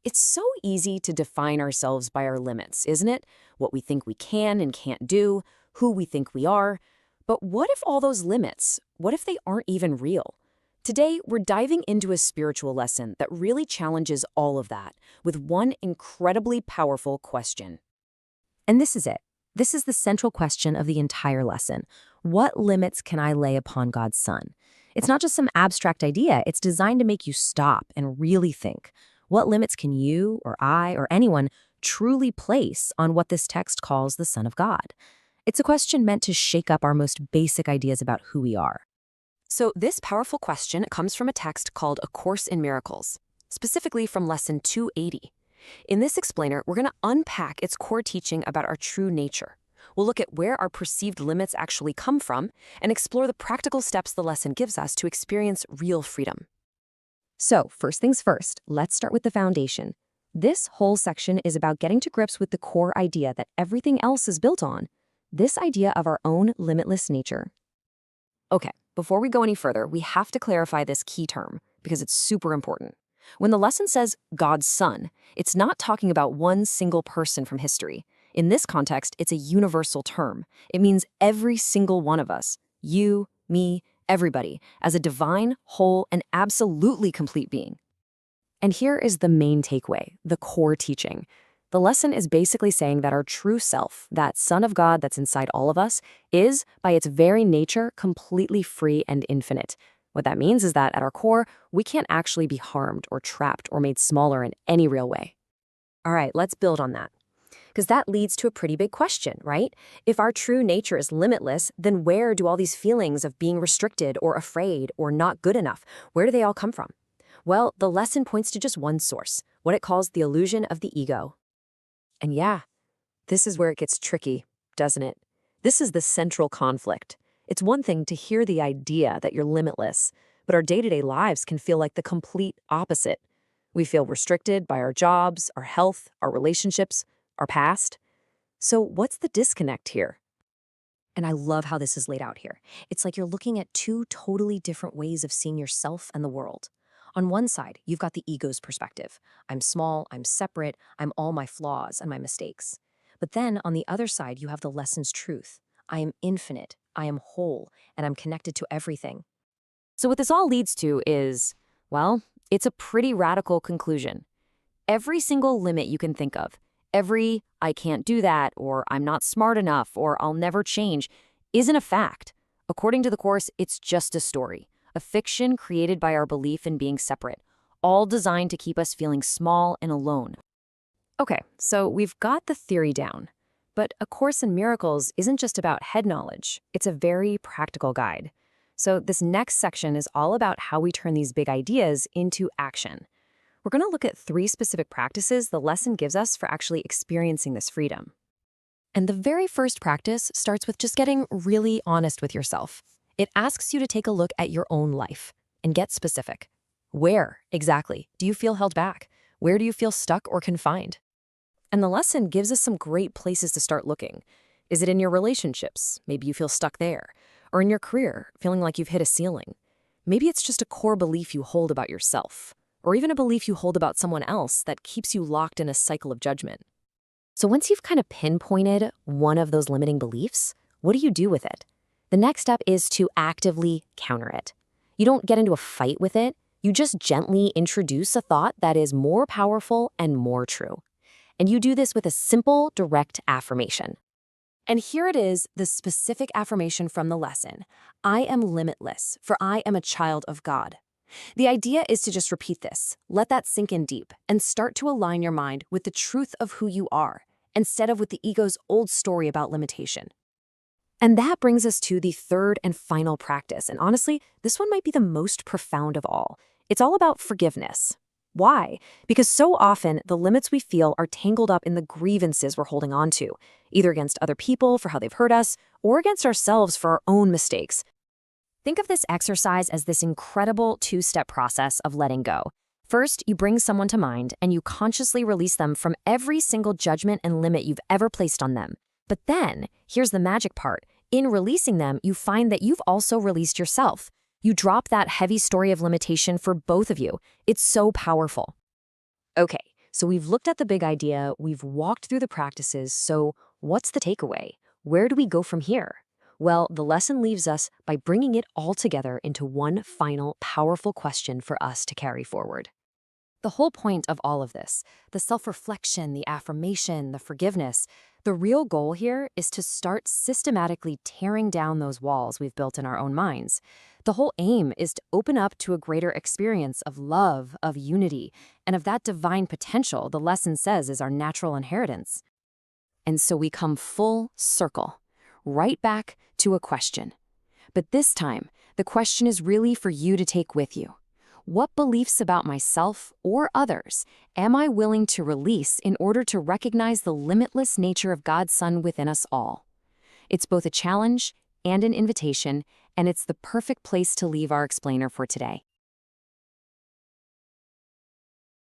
It's so easy to define ourselves by our limits, isn't it? What we think we can and can't do, who we think we are. But what if all those limits, what if they aren't even real? Today, we're diving into a spiritual lesson that really challenges all of that with one incredibly powerful question. And this is it. This is the central question of the entire lesson. What limits can I lay upon God's Son? It's not just some abstract idea. It's designed to make you stop and really think. What limits can you or I or anyone truly place on what this text calls the Son of God? It's a question meant to shake up our most basic ideas about who we are. So this powerful question comes from a text called A Course in Miracles, specifically from Lesson 280. In this explainer, we're going to unpack its core teaching about our true nature. We'll look at where our perceived limits actually come from and explore the practical steps the lesson gives us to experience real freedom. So, first things first, let's start with the foundation. This whole section is about getting to grips with the core idea that everything else is built on, this idea of our own limitless nature. Okay, before we go any further, we have to clarify this key term because it's super important. When the lesson says God's Son, it's not talking about one single person from history. In this context, it's a universal term. It means every single one of us, you, me, everybody, as a divine, whole, and absolutely complete being. And here is the main takeaway, the core teaching. The lesson is basically saying that our true self, that Son of God that's inside all of us, is, by its very nature, completely free and infinite. What that means is that, at our core, we can't actually be harmed or trapped or made smaller in any real way. All right, let's build on that. Because that leads to a pretty big question, right? If our true nature is limitless, then where do all these feelings of being restricted or afraid or not good enough, where do they all come from? Well, the lesson points to just one source, what it calls the illusion of the ego. And yeah, this is where it gets tricky, doesn't it? This is the central conflict. It's one thing to hear the idea that you're limitless, but our day-to-day lives can feel like the complete opposite. We feel restricted by our jobs, our health, our relationships, our past. So what's the disconnect here? And I love how this is laid out here. It's like you're looking at two totally different ways of seeing yourself and the world. On one side, you've got the ego's perspective. I'm small, I'm separate, I'm all my flaws and my mistakes. But then on the other side, you have the lesson's truth. I am infinite, I am whole, and I'm connected to everything. So what this all leads to is, well, it's a pretty radical conclusion. Every single limit you can think of, every I can't do that, or I'm not smart enough, or I'll never change, isn't a fact. According to the Course, it's just a story, a fiction created by our belief in being separate, all designed to keep us feeling small and alone. Okay, so we've got the theory down. But A Course in Miracles isn't just about head knowledge. It's a very practical guide. So this next section is all about how we turn these big ideas into action. We're going to look at 3 specific practices the lesson gives us for actually experiencing this freedom. And the very first practice starts with just getting really honest with yourself. It asks you to take a look at your own life and get specific. Where, exactly, do you feel held back? Where do you feel stuck or confined? And the lesson gives us some great places to start looking. Is it in your relationships? Maybe you feel stuck there. Or in your career, feeling like you've hit a ceiling. Maybe it's just a core belief you hold about yourself. Or even a belief you hold about someone else that keeps you locked in a cycle of judgment. So once you've kind of pinpointed one of those limiting beliefs, what do you do with it? The next step is to actively counter it. You don't get into a fight with it. You just gently introduce a thought that is more powerful and more true. And you do this with a simple, direct affirmation. And here it is, the specific affirmation from the lesson. I am limitless, for I am a child of God. The idea is to just repeat this, let that sink in deep, and start to align your mind with the truth of who you are, instead of with the ego's old story about limitation. And that brings us to the third and final practice, and honestly, this one might be the most profound of all. It's all about forgiveness. Why? Because so often, the limits we feel are tangled up in the grievances we're holding on to, either against other people for how they've hurt us, or against ourselves for our own mistakes. Think of this exercise as this incredible 2-step process of letting go. First, you bring someone to mind and you consciously release them from every single judgment and limit you've ever placed on them. But then, here's the magic part. In releasing them, you find that you've also released yourself. You drop that heavy story of limitation for both of you. It's so powerful. Okay, so we've looked at the big idea, we've walked through the practices, so what's the takeaway? Where do we go from here? Well, the lesson leaves us by bringing it all together into one final, powerful question for us to carry forward. The whole point of all of this, the self-reflection, the affirmation, the forgiveness, the real goal here is to start systematically tearing down those walls we've built in our own minds. The whole aim is to open up to a greater experience of love, of unity, and of that divine potential the lesson says is our natural inheritance. And so we come full circle, right back to a question. But this time, the question is really for you to take with you. What beliefs about myself or others am I willing to release in order to recognize the limitless nature of God's Son within us all? It's both a challenge and an invitation, and it's the perfect place to leave our explainer for today.